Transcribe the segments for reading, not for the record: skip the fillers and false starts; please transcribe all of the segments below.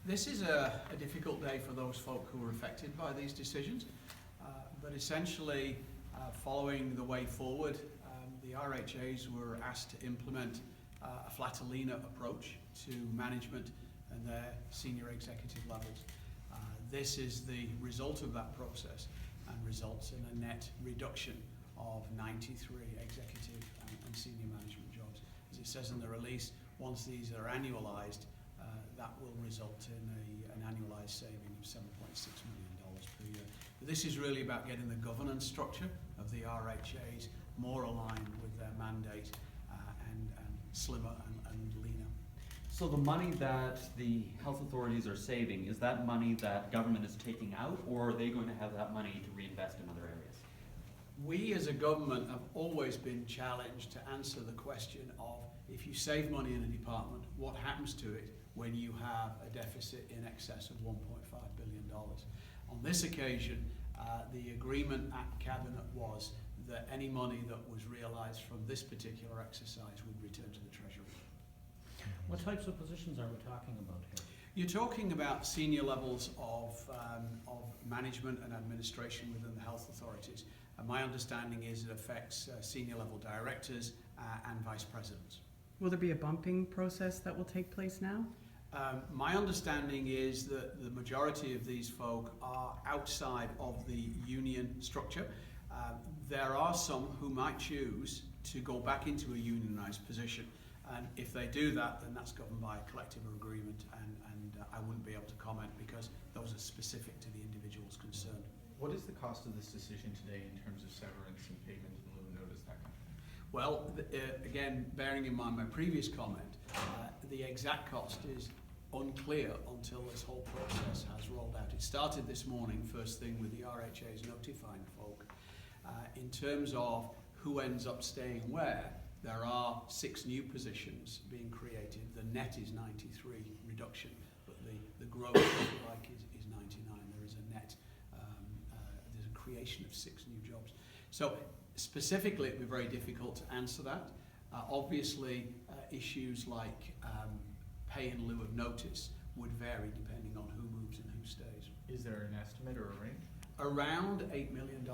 This is a difficult day for those folk who were affected by these decisions, but essentially, following the way forward, the RHAs were asked to implement a flatter, leaner approach to management and their senior executive levels. This is the result of that process and results in a net reduction of 93 executive and senior management jobs. As it says in the release, once these are annualised, that will result in an annualised saving of $7.6 million per year. But this is really about getting the governance structure of the RHAs more aligned with their mandate and slimmer and leaner. So the money that the health authorities are saving, is that money that government is taking out, or are they going to have that money to reinvest in other areas? We as a government have always been challenged to answer the question of, if you save money in a department, what happens to it when you have a deficit in excess of $1.5 billion? On this occasion, the agreement at Cabinet was that any money that was realised from this particular exercise would return to the Treasury. What types of positions are we talking about here? You're talking about senior levels of management and administration within the health authorities. My understanding is it affects senior level directors and vice presidents. Will there be a bumping process that will take place now? My understanding is that the majority of these folk are outside of the union structure. There are some who might choose to go back into a unionised position, and if they do that, then that's governed by a collective agreement, and I wouldn't be able to comment because those are specific to the individuals concerned. What is the cost of this decision today in terms of severance and payment in lieu of notice, that kind of thing? Well, again, bearing in mind my previous comment, the exact cost is unclear until this whole process has rolled out. It started this morning, first thing, with the RHAs notifying folk. In terms of who ends up staying where, there are 6 new positions being created. The net is 93 reduction, but the growth, if you like, is 99. There is a net, there's a creation of 6 new jobs. So specifically, it would be very difficult to answer that. Obviously, issues like pay in lieu of notice would vary depending on who moves and who stays. Is there an estimate or a range? Around $8 million,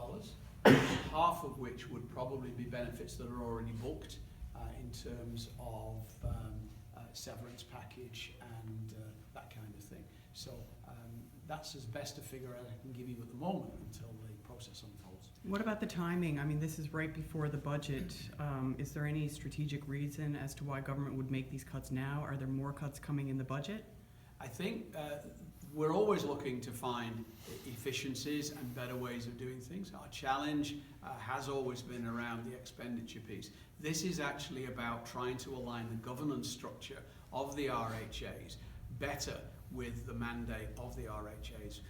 half of which would probably be benefits that are already booked in terms of severance package and that kind of thing. So that's as best a figure as I can give you at the moment until the process unfolds. What about the timing? I mean, this is right before the budget. Is there any strategic reason as to why government would make these cuts now? Are there more cuts coming in the budget? I think we're always looking to find efficiencies and better ways of doing things. Our challenge has always been around the expenditure piece. This is actually about trying to align the governance structure of the RHAs better with the mandate of the RHAs.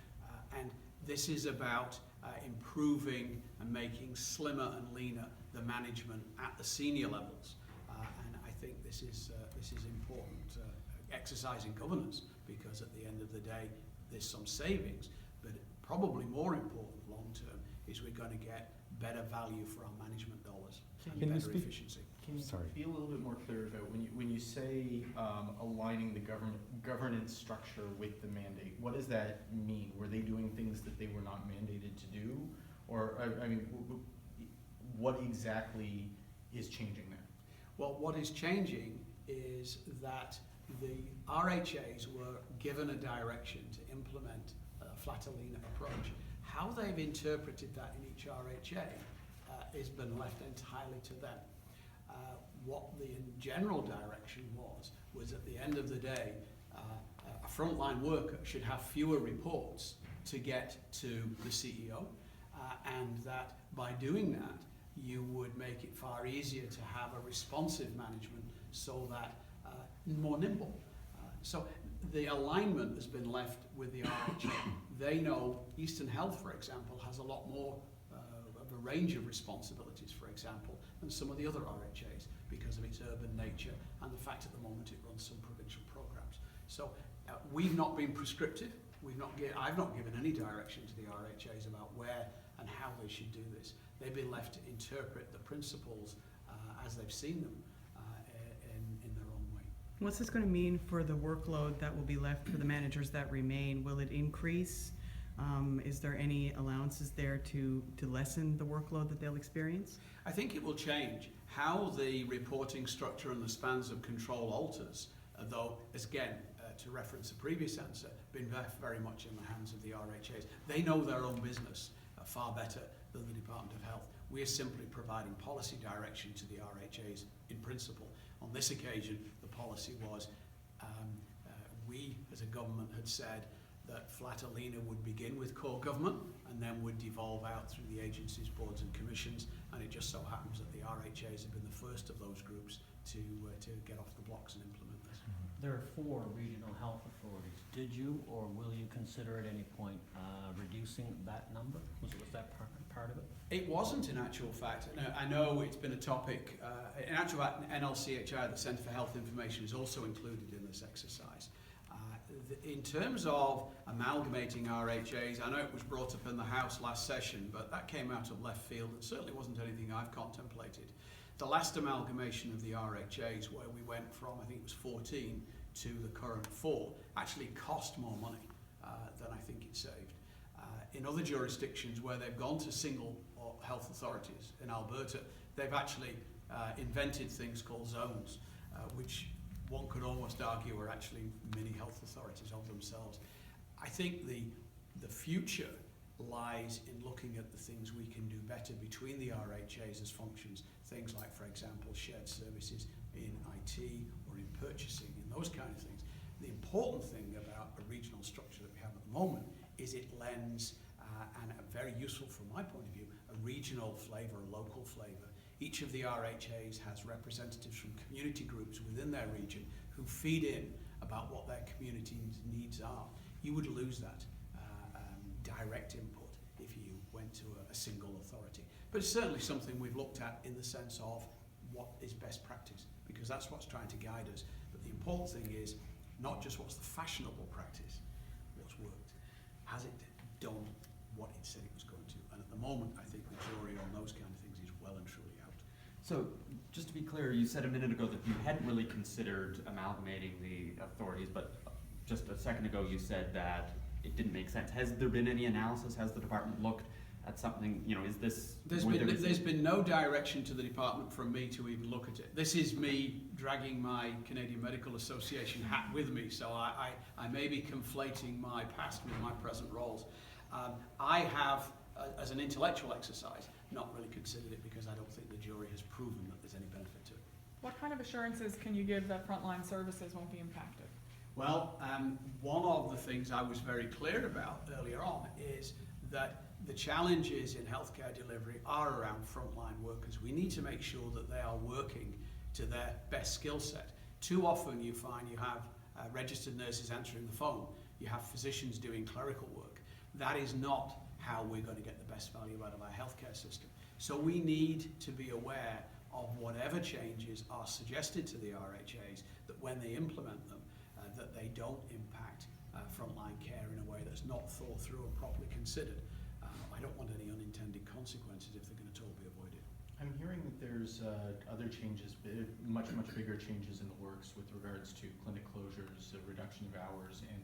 And this is about improving and making slimmer and leaner the management at the senior levels. And I think this is important, exercising governance, because at the end of the day, there's some savings, but probably more important long term is we're going to get better value for our management dollars and better efficiency. Can you be a little bit more clear about when you say aligning the governance structure with the mandate? What does that mean? Were they doing things that they were not mandated to do, or I mean, what exactly is changing there? Well, what is changing is that the RHAs were given a direction to implement a flatter, leaner approach. How they've interpreted that in each RHA has been left entirely to them. What the general direction was at the end of the day, a frontline worker should have fewer reports to get to the CEO, and that by doing that, you would make it far easier to have a responsive management so that more nimble. So the alignment has been left with the RHA. They know Eastern Health, for example, has a lot more of a range of responsibilities, for example, than some of the other RHAs because of its urban nature and the fact at the moment it runs some provincial programs. So we've not been prescriptive. I've not given any direction to the RHAs about where and how they should do this. They've been left to interpret the principles as they've seen them in their own way. What's this gonna mean for the workload that will be left for the managers that remain? Will it increase? Is there any allowances there to lessen the workload that they'll experience? I think it will change. How the reporting structure and the spans of control alters, though, as again, to reference the previous answer, been very much in the hands of the RHAs. They know their own business far better than the Department of Health. We are simply providing policy direction to the RHAs in principle. On this occasion, the policy was we as a government had said that Flatalina would begin with core government and then would devolve out through the agencies, boards and commissions, and it just so happens that the RHAs have been the first of those groups to get off the blocks and implement this. There are 4 regional health authorities. Did you or will you consider at any point reducing that number? Was that part of it? It wasn't, in actual fact. I know it's been a topic. In actual fact, NLCHI, the Centre for Health Information, is also included in this exercise. In terms of amalgamating RHAs, I know it was brought up in the House last session, but that came out of left field. It certainly wasn't anything I've contemplated. The last amalgamation of the RHAs, where we went from, I think it was 14 to the current 4, actually cost more money than I think it saved. In other jurisdictions where they've gone to single health authorities, in Alberta, they've actually invented things called zones, which one could almost argue are actually mini health authorities of themselves. I think the future lies in looking at the things we can do better between the RHAs as functions, things like, for example, shared services in IT or in purchasing and those kind of things. The important thing about a regional structure that we have at the moment is it lends, and very useful from my point of view, a regional flavour, a local flavour. Each of the RHAs has representatives from community groups within their region who feed in about what their community's needs are. You would lose that direct input if you went to a single authority. But it's certainly something we've looked at in the sense of what is best practice, because that's what's trying to guide us. But the important thing is not just what's the fashionable practice, what's worked. Has it done what it said it was going to? And at the moment, I think the jury on those kind of things is well and truly out. So, just to be clear, you said a minute ago that you hadn't really considered amalgamating the authorities, but just a second ago you said that it didn't make sense. Has there been any analysis? Has the department looked at something, is this... There's been no direction to the department from me to even look at it. This is me dragging my Canadian Medical Association hat with me, so I may be conflating my past with my present roles. I have, as an intellectual exercise, not really considered it because I don't think the jury has proven that there's any benefit to it. What kind of assurances can you give that frontline services won't be impacted? Well, one of the things I was very clear about earlier on is that the challenges in healthcare delivery are around frontline workers. We need to make sure that they are working to their best skill set. Too often you find you have registered nurses answering the phone, you have physicians doing clerical work. That is not how we're going to get the best value out of our healthcare system. So we need to be aware of whatever changes are suggested to the RHAs, that when they implement them, that they don't impact frontline care in a way that's not thought through and properly considered. I don't want any unintended consequences if they're going to totally avoid it. I'm hearing that there's other changes, much bigger changes in the works with regards to clinic closures, reduction of hours, and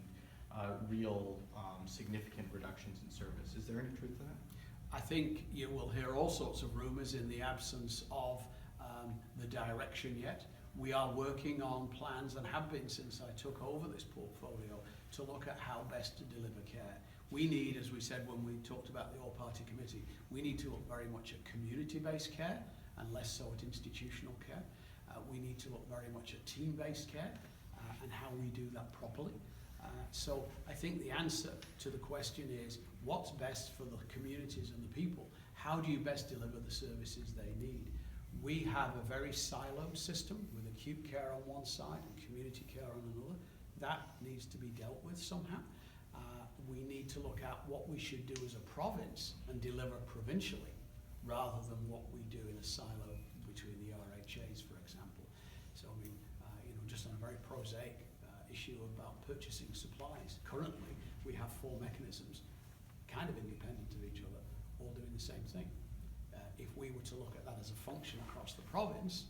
real significant reductions in service. Is there any truth to that? I think you will hear all sorts of rumours in the absence of the direction yet. We are working on plans, and have been since I took over this portfolio, to look at how best to deliver care. We need, as we said when we talked about the all-party committee, we need to look very much at community-based care and less so at institutional care. We need to look very much at team-based care and how we do that properly. So I think the answer to the question is, what's best for the communities and the people? How do you best deliver the services they need? We have a very siloed system with acute care on one side and community care on another. That needs to be dealt with somehow. We need to look at what we should do as a province and deliver provincially, rather than what we do in a silo between the RHAs, for example. So I mean, just on a very prosaic issue about purchasing supplies. Currently, we have 4 mechanisms, kind of independent of each other, all doing the same thing. If we were to look at that as a function across the province,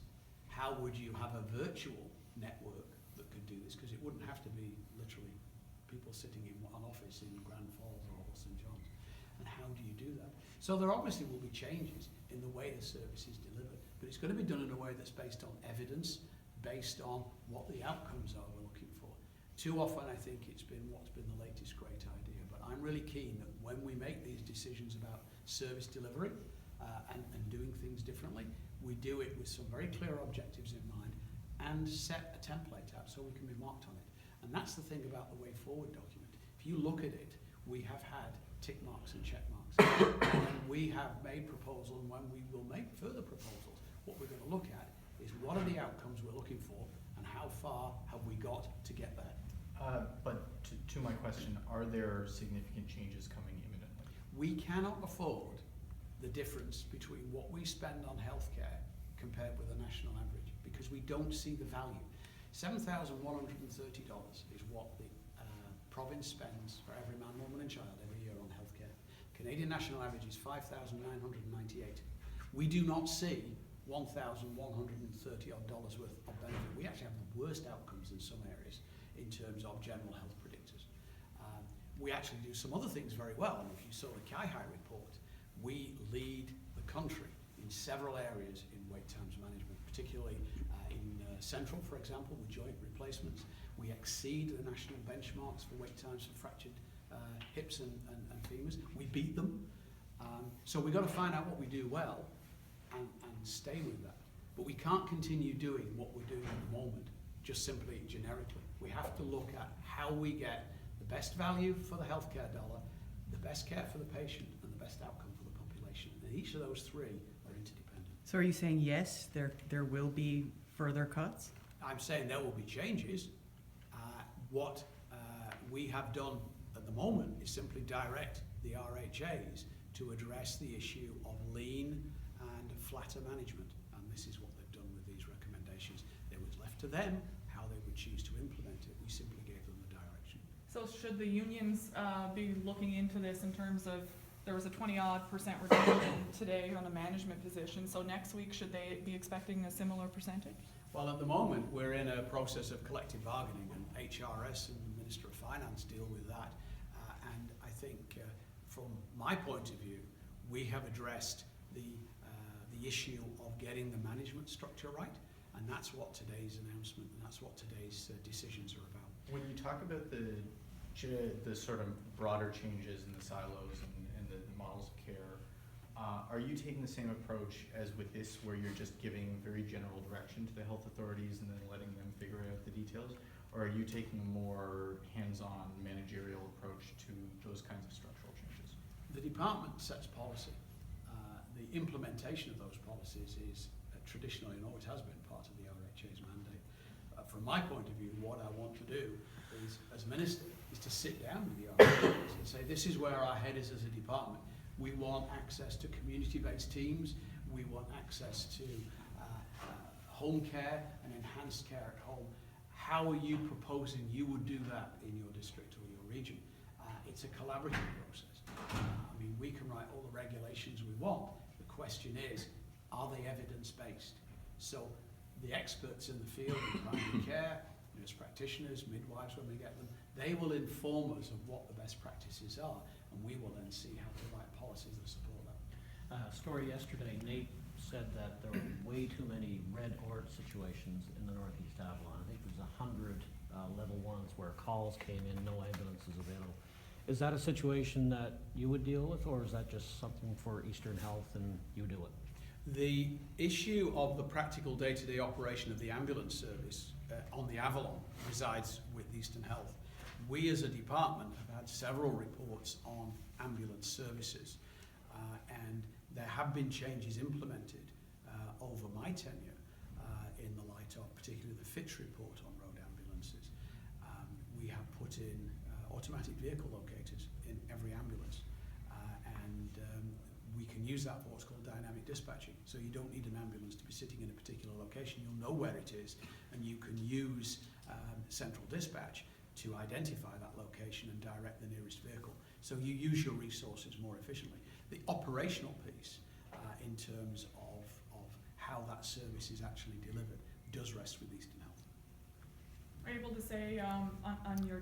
how would you have a virtual network that do this, because it wouldn't have to be literally people sitting in one office in Grand Falls or St John's. And how do you do that? So there obviously will be changes in the way the service is delivered, but it's going to be done in a way that's based on evidence, based on what the outcomes are we're looking for. Too often I think it's been what's been the latest great idea, but I'm really keen that when we make these decisions about service delivery and doing things differently, we do it with some very clear objectives in mind and set a template out so we can be marked on it. And that's the thing about the Way Forward document. If you look at it, we have had tick marks and check marks. And when we have made proposals and when we will make further proposals, what we're going to look at is what are the outcomes we're looking for and how far have we got to get there. But to my question, are there significant changes coming imminently? We cannot afford the difference between what we spend on healthcare compared with the national average, because we don't see the value. $7,130 is what the province spends for every man, woman and child every year on healthcare. Canadian national average is $5,998. We do not see $1,130 worth of benefit. We actually have the worst outcomes in some areas in terms of general health predictors. We actually do some other things very well, and if you saw the CIHI report, we lead the country in several areas in wait times management, particularly in Central, for example, with joint replacements. We exceed the national benchmarks for wait times for fractured hips and femurs. We beat them. So we've got to find out what we do well and stay with that. But we can't continue doing what we're doing at the moment, just simply generically. We have to look at how we get the best value for the healthcare dollar, the best care for the patient, and the best outcome for the population. And each of those three are interdependent. So are you saying yes, there will be further cuts? I'm saying there will be changes. What we have done at the moment is simply direct the RHAs to address the issue of lean and flatter management. And this is what they've done with these recommendations. It was left to them how they would choose to implement it. We simply gave them the direction. So should the unions be looking into this in terms of, there was a 20-odd% reduction today on a management position, so next week should they be expecting a similar percentage? Well, at the moment, we're in a process of collective bargaining, and HRS and the Minister of Finance deal with that. And I think, from my point of view, we have addressed the issue of getting the management structure right, and that's what today's announcement and that's what today's decisions are about. When you talk about the sort of broader changes in the silos and the models of care, are you taking the same approach as with this, where you're just giving very general direction to the health authorities and then letting them figure out the details? Or are you taking a more hands-on managerial approach to those kinds of structural changes? The department sets policy. The implementation of those policies is traditionally and always has been part of the RHA's mandate. From my point of view, what I want to do is, as Minister, is to sit down with the RHAs and say, this is where our head is as a department. We want access to community-based teams. We want access to home care and enhanced care at home. How are you proposing you would do that in your district or your region? It's a collaborative process. I mean, we can write all the regulations we want. The question is, are they evidence-based? So the experts in the field in primary care, nurse practitioners, midwives when we get them, they will inform us of what the best practices are, and we will then see how to write policies that support that. Story yesterday, Nate said that there were way too many red alert situations in the Northeast Avalon. I think there's 100 level ones where calls came in, no ambulance is available. Is that a situation that you would deal with, or is that just something for Eastern Health and you do it? The issue of the practical day-to-day operation of the ambulance service on the Avalon resides with Eastern Health. We as a department have had several reports on ambulance services, and there have been changes implemented over my tenure in the light of particularly the Fitch report on road ambulances. We have put in automatic vehicle locators in every ambulance, and we can use that for what's called dynamic dispatching. So you don't need an ambulance to be sitting in a particular location. You'll know where it is, and you can use central dispatch to identify that location and direct the nearest vehicle. So you use your resources more efficiently. The operational piece in terms of how that service is actually delivered does rest with Eastern Health. are you able to say, on your